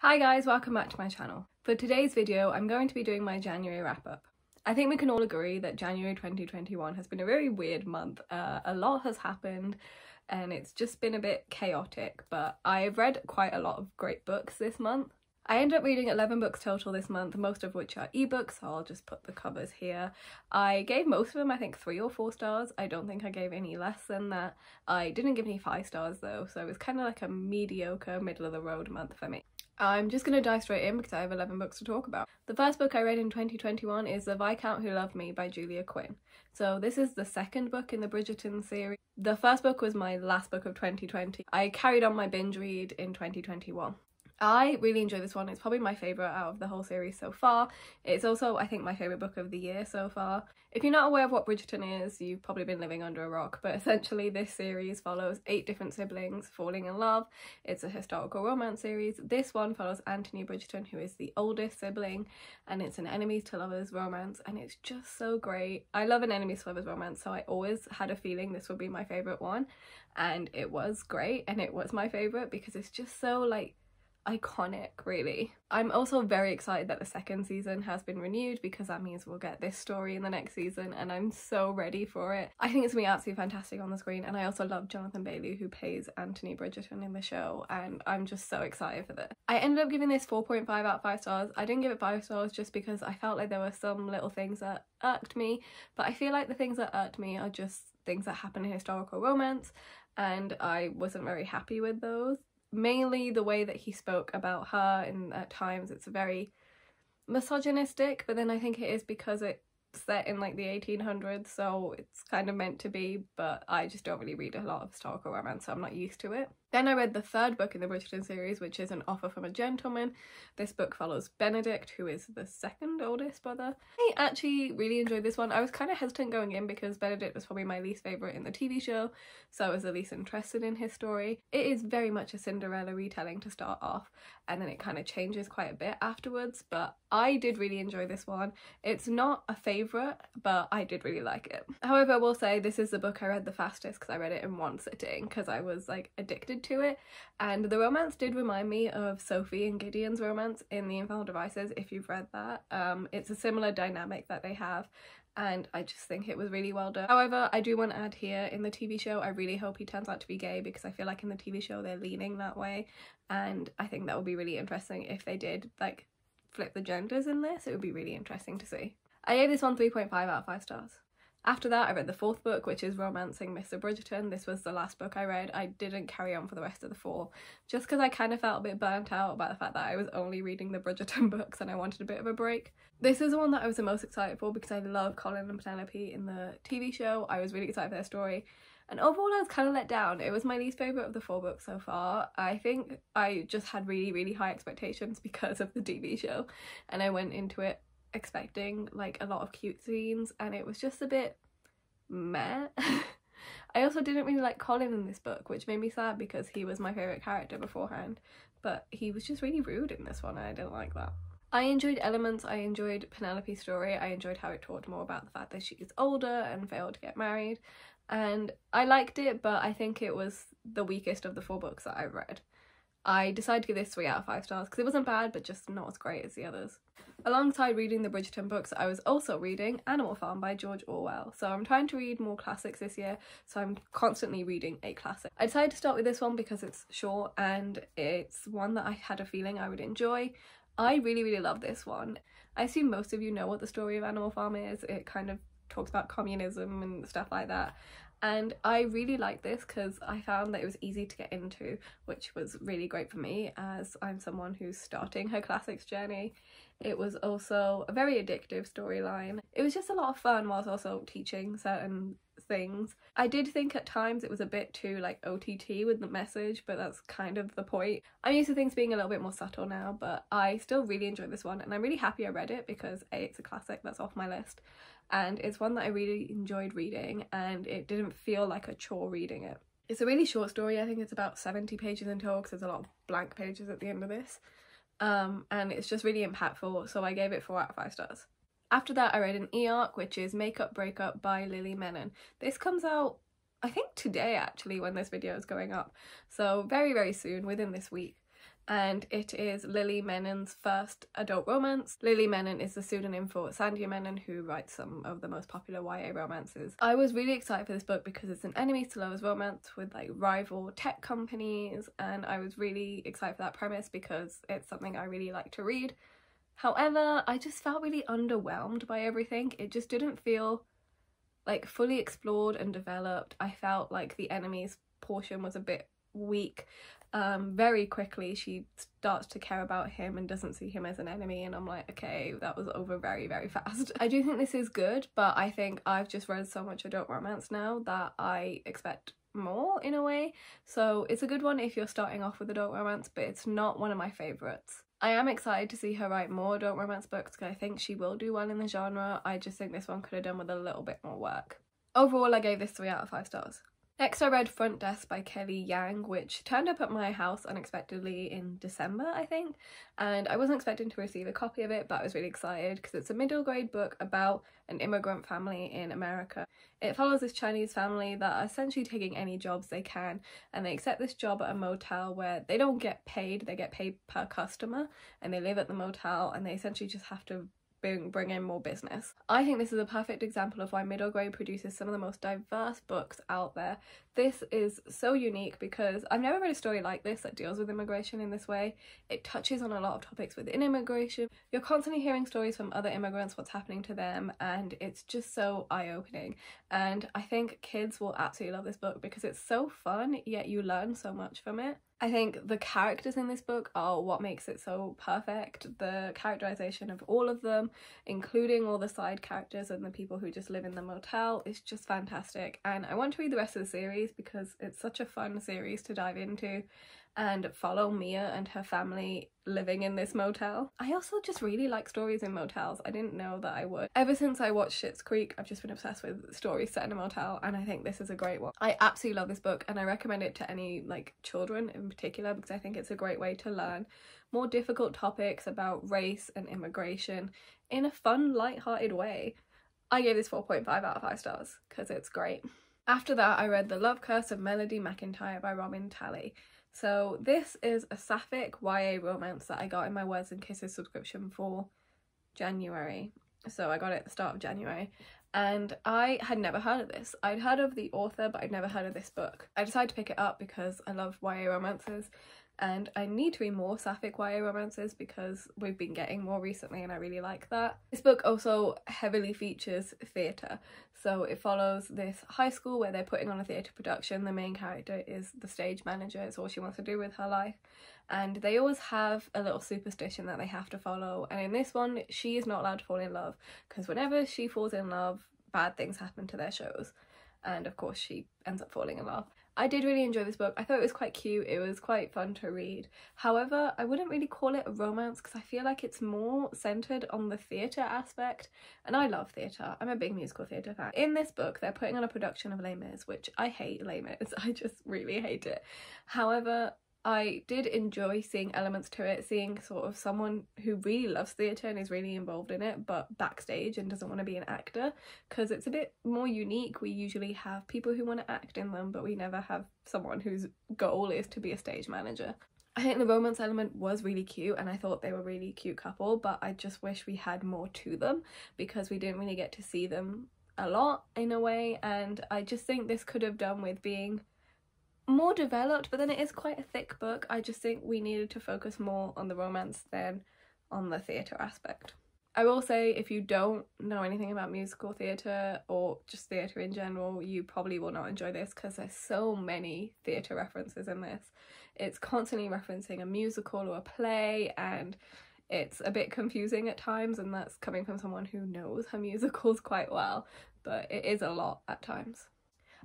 Hi guys, welcome back to my channel. For today's video, I'm going to be doing my January wrap-up. I think we can all agree that January 2021 has been a very weird month. A lot has happened and it's just been a bit chaotic, but I've read quite a lot of great books this month. I ended up reading 11 books total this month, most of which are ebooks, so I'll just put the covers here. I gave most of them, I think, 3 or 4 stars. I don't think I gave any less than that. I didn't give any 5 stars though, so it was kind of like a mediocre, middle-of-the-road month for me. I'm just going to dive straight in because I have 11 books to talk about. The first book I read in 2021 is The Viscount Who Loved Me by Julia Quinn. So this is the second book in the Bridgerton series. The first book was my last book of 2020. I carried on my binge read in 2021. I really enjoyed this one. It's probably my favourite out of the whole series so far. It's also, I think, my favourite book of the year so far. If you're not aware of what Bridgerton is, you've probably been living under a rock, but essentially this series follows 8 different siblings falling in love. It's a historical romance series. This one follows Anthony Bridgerton, who is the oldest sibling, and it's an enemies to lovers romance, and it's just so great. I love an enemies to lovers romance, so I always had a feeling this would be my favourite one, and it was great, and it was my favourite because it's just so, like, iconic, really. I'm also very excited that the second season has been renewed because that means we'll get this story in the next season, and I'm so ready for it. I think it's gonna be absolutely fantastic on the screen, and I also love Jonathan Bailey, who plays Anthony Bridgerton in the show, and I'm just so excited for this. I ended up giving this 4.5 out of 5 stars. I didn't give it 5 stars just because I felt like there were some little things that irked me, but I feel like the things that irked me are just things that happen in historical romance, and I wasn't very happy with those. Mainly the way that he spoke about her, and at times it's very misogynistic, but then I think it is because it's set in like the 1800s, so it's kind of meant to be, but I just don't really read a lot of historical romance, so I'm not used to it. Then I read the third book in the Bridgerton series, which is An Offer from a Gentleman. This book follows Benedict, who is the second oldest brother. I actually really enjoyed this one. I was kind of hesitant going in because Benedict was probably my least favourite in the TV show, so I was the least interested in his story. It is very much a Cinderella retelling to start off, and then it kind of changes quite a bit afterwards, but I did really enjoy this one. It's not a favourite, but I did really like it. However, I will say this is the book I read the fastest because I read it in one sitting because I was like addicted to it, and the romance did remind me of Sophie and Gideon's romance in The Infernal Devices, if you've read that. It's a similar dynamic that they have, and I just think it was really well done. However, I do want to add here, in the TV show I really hope he turns out to be gay because I feel like in the TV show they're leaning that way, and I think that would be really interesting if they did like flip the genders in this. It would be really interesting to see. I gave this one 3.5 out of 5 stars. After that, I read the 4th book, which is Romancing Mr Bridgerton. This was the last book I read. I didn't carry on for the rest of the 4, just because I kind of felt a bit burnt out by the fact that I was only reading the Bridgerton books and I wanted a bit of a break. This is the one that I was the most excited for because I love Colin and Penelope in the TV show. I was really excited for their story. And overall I was kind of let down. It was my least favourite of the 4 books so far. I think I just had really high expectations because of the TV show, and I went into it expecting like a lot of cute scenes, and it was just a bit meh. I also didn't really like Colin in this book, which made me sad because he was my favourite character beforehand, but he was just really rude in this one and I didn't like that. I enjoyed elements. I enjoyed Penelope's story. I enjoyed how it talked more about the fact that she is older and failed to get married, and I liked it, but I think it was the weakest of the 4 books that I've read. I decided to give this 3 out of 5 stars because it wasn't bad, but just not as great as the others. Alongside reading the Bridgerton books, I was also reading Animal Farm by George Orwell. So I'm trying to read more classics this year, so I'm constantly reading a classic. I decided to start with this one because it's short and it's one that I had a feeling I would enjoy. I really love this one. I assume most of you know what the story of Animal Farm is. It kind of talks about communism and stuff like that. And I really liked this because I found that it was easy to get into, which was really great for me as I'm someone who's starting her classics journey. It was also a very addictive storyline. It was just a lot of fun whilst also teaching certain things. I did think at times it was a bit too like OTT with the message, but that's kind of the point. I'm used to things being a little bit more subtle now, but I still really enjoyed this one, and I'm really happy I read it because A, it's a classic that's off my list, and it's one that I really enjoyed reading, and it didn't feel like a chore reading it. It's a really short story. I think it's about 70 pages in total because there's a lot of blank pages at the end of this, and it's just really impactful, so I gave it 4 out of 5 stars. After that, I read an e-arc, which is Makeup Breakup by Lily Menon. This comes out, I think today actually, when this video is going up, so very soon, within this week. and it is Lily Menon's first adult romance. Lily Menon is the pseudonym for Sandia Menon, who writes some of the most popular YA romances. I was really excited for this book because it's an enemies to lovers romance with like rival tech companies, and I was really excited for that premise because it's something I really like to read. However, I just felt really underwhelmed by everything. It just didn't feel like fully explored and developed. I felt like the enemies portion was a bit weak. Very quickly she starts to care about him and doesn't see him as an enemy, and I'm like, okay, that was over very, very fast. I do think this is good, but I think I've just read so much adult romance now that I expect more in a way. So it's a good one if you're starting off with adult romance, but it's not one of my favourites. I am excited to see her write more adult romance books because I think she will do well in the genre. I just think this one could have done with a little bit more work. Overall, I gave this 3 out of 5 stars. Next I read Front Desk by Kelly Yang, which turned up at my house unexpectedly in December, I think, and I wasn't expecting to receive a copy of it, but I was really excited because it's a middle grade book about an immigrant family in America. It follows this Chinese family that are essentially taking any jobs they can, and they accept this job at a motel where they don't get paid, they get paid per customer, and they live at the motel and they essentially just have to bring in more business. I think this is a perfect example of why middle grade produces some of the most diverse books out there. This is so unique because I've never read a story like this that deals with immigration in this way. It touches on a lot of topics within immigration. You're constantly hearing stories from other immigrants, what's happening to them, and it's just so eye-opening. And I think kids will absolutely love this book because it's so fun, yet you learn so much from it. I think the characters in this book are what makes it so perfect. The characterization of all of them, including all the side characters and the people who just live in the motel, is just fantastic. And I want to read the rest of the series because it's such a fun series to dive into and follow Mia and her family living in this motel. I also just really like stories in motels. I didn't know that I would. Ever since I watched Schitt's Creek, I've just been obsessed with stories set in a motel, and I think this is a great one. I absolutely love this book, and I recommend it to any like children in particular because I think it's a great way to learn more difficult topics about race and immigration in a fun, light-hearted way. I gave this 4.5 out of 5 stars because it's great. After that, I read The Love Curse of Melody McIntyre by Robin Talley. So this is a sapphic YA romance that I got in my Words and Kisses subscription for January. So I got it at the start of January, and I had never heard of this. I'd heard of the author, but I'd never heard of this book. I decided to pick it up because I love YA romances, and I need to read more sapphic YA romances because we've been getting more recently and I really like that. This book also heavily features theatre. So it follows this high school where they're putting on a theatre production. The main character is the stage manager. It's all she wants to do with her life. And they always have a little superstition that they have to follow. And in this one, she is not allowed to fall in love because whenever she falls in love, bad things happen to their shows. And of course, she ends up falling in love. I did really enjoy this book. I thought it was quite cute. It was quite fun to read. However, I wouldn't really call it a romance because I feel like it's more centred on the theatre aspect. And I love theatre. I'm a big musical theatre fan. In this book, they're putting on a production of Les Mis, which I hate Les Mis. I just really hate it. However, I did enjoy seeing elements to it, seeing sort of someone who really loves theatre and is really involved in it, but backstage and doesn't want to be an actor, because it's a bit more unique. We usually have people who want to act in them, but we never have someone whose goal is to be a stage manager. I think the romance element was really cute, and I thought they were a really cute couple, but I just wish we had more to them because we didn't really get to see them a lot in a way, and I just think this could have done with being more developed, but then it is quite a thick book. I just think we needed to focus more on the romance than on the theatre aspect. I will say, if you don't know anything about musical theatre or just theatre in general, you probably will not enjoy this because there's so many theatre references in this. It's constantly referencing a musical or a play, and it's a bit confusing at times, and that's coming from someone who knows her musicals quite well, but it is a lot at times.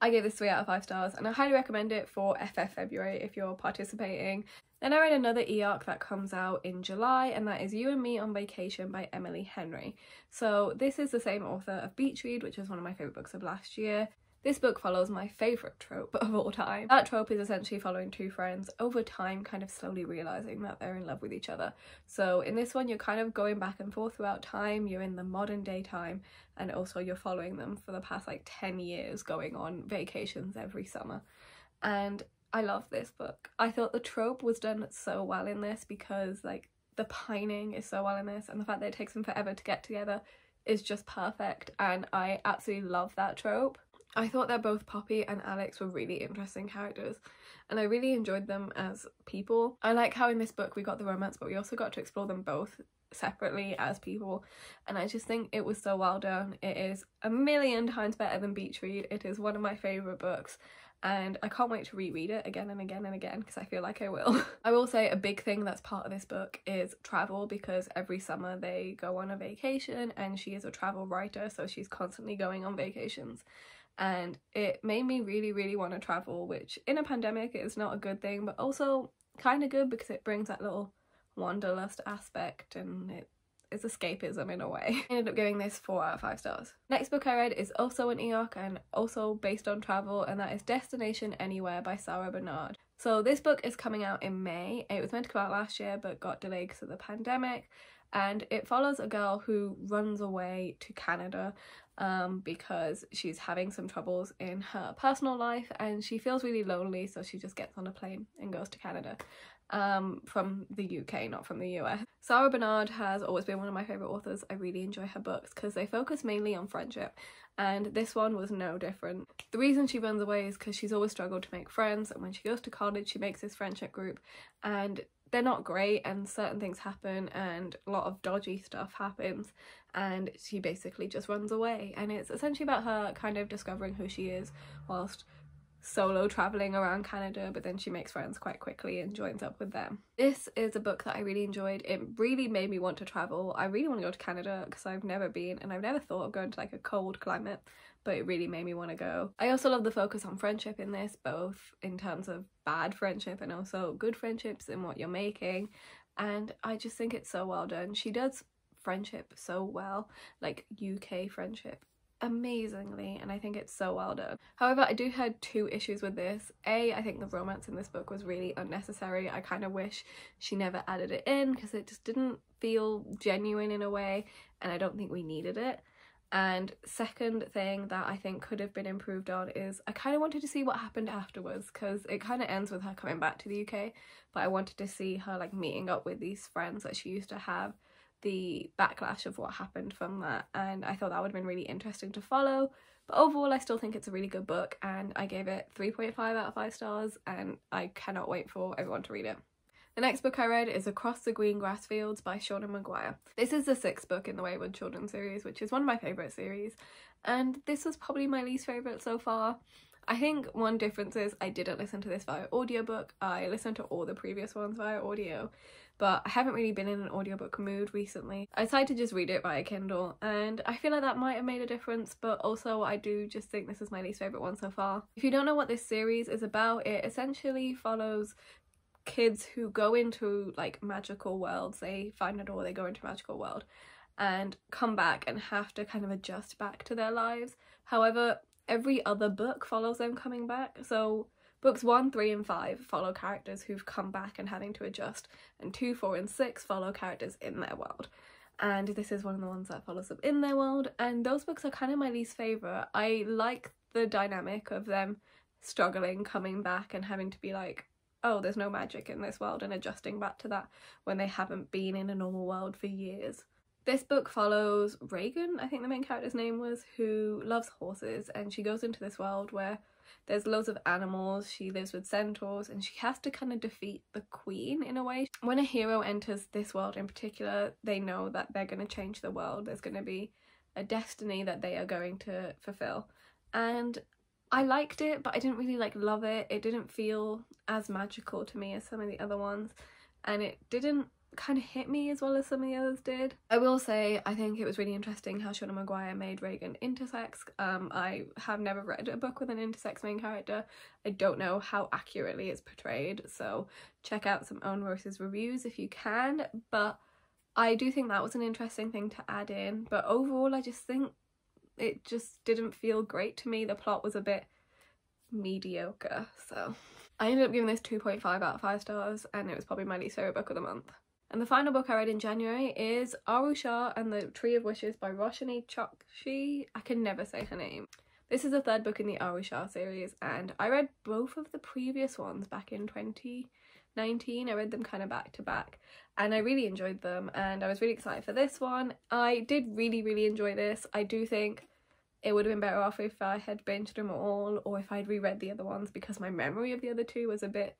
I gave this 3 out of 5 stars, and I highly recommend it for FF February if you're participating. Then I read another e-arc that comes out in July, and that is You and Me on Vacation by Emily Henry. So this is the same author of Beach Read, which is one of my favourite books of last year. This book follows my favourite trope of all time. That trope is essentially following two friends over time, kind of slowly realising that they're in love with each other. So in this one, you're kind of going back and forth throughout time. You're in the modern day time, and also you're following them for the past like 10 years, going on vacations every summer. And I love this book. I thought the trope was done so well in this because like the pining is so well in this, and the fact that it takes them forever to get together is just perfect, and I absolutely love that trope. I thought that both Poppy and Alex were really interesting characters, and I really enjoyed them as people. I like how in this book we got the romance, but we also got to explore them both separately as people, and I just think it was so well done. It is a million times better than Beach Read. It is one of my favourite books, and I can't wait to reread it again and again and again because I feel like I will. I will say a big thing that's part of this book is travel, because every summer they go on a vacation, and she is a travel writer, so she's constantly going on vacations. And it made me really want to travel, which in a pandemic is not a good thing, but also kind of good because it brings that little wanderlust aspect, and it is escapism in a way. I ended up giving this 4 out of 5 stars. Next book I read is also an EOC and also based on travel, and that is Destination Anywhere by Sarah Bernard. So this book is coming out in May. It was meant to come out last year but got delayed because of the pandemic, and it follows a girl who runs away to Canada because she's having some troubles in her personal life and she feels really lonely, so she just gets on a plane and goes to Canada. From the UK, not from the US. Sarah Bernard has always been one of my favourite authors. I really enjoy her books because they focus mainly on friendship, and this one was no different. The reason she runs away is because she's always struggled to make friends, and when she goes to college she makes this friendship group and they're not great, and certain things happen and a lot of dodgy stuff happens, and she basically just runs away, and it's essentially about her kind of discovering who she is whilst solo traveling around Canada, but then she makes friends quite quickly and joins up with them. This is a book that I really enjoyed. It really made me want to travel. I really want to go to Canada because I've never been, and I've never thought of going to like a cold climate, but it really made me want to go. I also love the focus on friendship in this, both in terms of bad friendship and also good friendships in what you're making, and I just think it's so well done. She does friendship so well, like UK friendship, amazingly, and I think it's so well done. However, I do have 2 issues with this. I think the romance in this book was really unnecessary. I kind of wish she never added it in because it just didn't feel genuine in a way, and I don't think we needed it. And second thing that I think could have been improved on is I kind of wanted to see what happened afterwards, because it kind of ends with her coming back to the UK, but I wanted to see her like meeting up with these friends that she used to have, the backlash of what happened from that, and I thought that would have been really interesting to follow. But overall I still think it's a really good book, and I gave it 3.5 out of 5 stars, and I cannot wait for everyone to read it. The next book I read is Across the Green Grass Fields by Shauna Maguire. This is the 6th book in the Wayward Children series, which is one of my favourite series, and this was probably my least favourite so far. I think one difference is I didn't listen to this via audiobook. I listened to all the previous ones via audio, but I haven't really been in an audiobook mood recently. I decided to just read it via Kindle, and I feel like that might have made a difference, but also I do just think this is my least favourite one so far. If you don't know what this series is about, it essentially follows kids who go into like magical worlds. They find a door, they go into a magical world and come back and have to kind of adjust back to their lives. However, every other book follows them coming back. So books 1, 3 and 5 follow characters who've come back and having to adjust, and 2, 4 and 6 follow characters in their world. And this is one of the ones that follows them in their world, and those books are kind of my least favourite. I like the dynamic of them struggling, coming back and having to be like, oh, there's no magic in this world, and adjusting back to that when they haven't been in a normal world for years. This book follows Reagan, I think the main character's name was, who loves horses, and she goes into this world where there's loads of animals. She lives with centaurs, and she has to kind of defeat the queen in a way. When a hero enters this world in particular, they know that they're going to change the world. There's going to be a destiny that they are going to fulfill, and I liked it, but I didn't really like love it. It didn't feel as magical to me as some of the other ones, and it didn't kind of hit me as well as some of the others did. I will say I think it was really interesting how Shauna Maguire made Reagan intersex. I have never read a book with an intersex main character. I don't know how accurately it's portrayed, so check out some Own Voices reviews if you can, but I do think that was an interesting thing to add in. But overall I just think it just didn't feel great to me. The plot was a bit mediocre, so I ended up giving this 2.5 out of 5 stars, and it was probably my least favourite book of the month. And the final book I read in January is Rusha and the Tree of Wishes by Roshani Chokshi. I can never say her name. This is the third book in the Rusha series, and I read both of the previous ones back in 2019. I read them kind of back to back, and I really enjoyed them, and I was really excited for this one. I did really enjoy this. I do think it would have been better off if I had binged them all, or if I'd reread the other ones, because my memory of the other two was a bit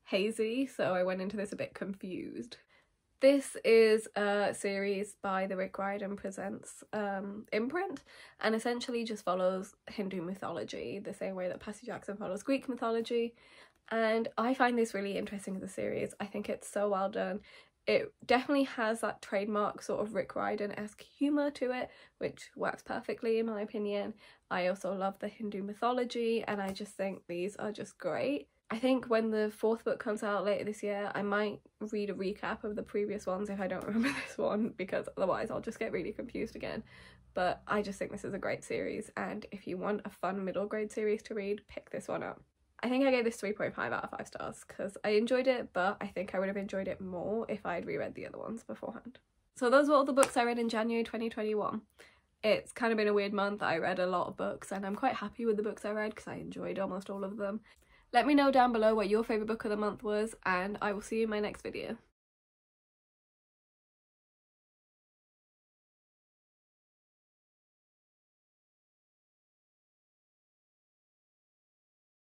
hazy, so I went into this a bit confused. This is a series by the Rick Riordan Presents imprint, and essentially just follows Hindu mythology the same way that Percy Jackson follows Greek mythology, and I find this really interesting as a series. I think it's so well done. It definitely has that trademark sort of Rick Riordan-esque humour to it, which works perfectly in my opinion. I also love the Hindu mythology, and I just think these are just great. I think when the fourth book comes out later this year, I might read a recap of the previous ones if I don't remember this one, because otherwise I'll just get really confused again. But I just think this is a great series, and if you want a fun middle grade series to read, pick this one up. I think I gave this 3.5 out of 5 stars because I enjoyed it, but I think I would have enjoyed it more if I'd reread the other ones beforehand. So those were all the books I read in January 2021. It's kind of been a weird month. I read a lot of books, and I'm quite happy with the books I read because I enjoyed almost all of them. Let me know down below what your favourite book of the month was, and I will see you in my next video.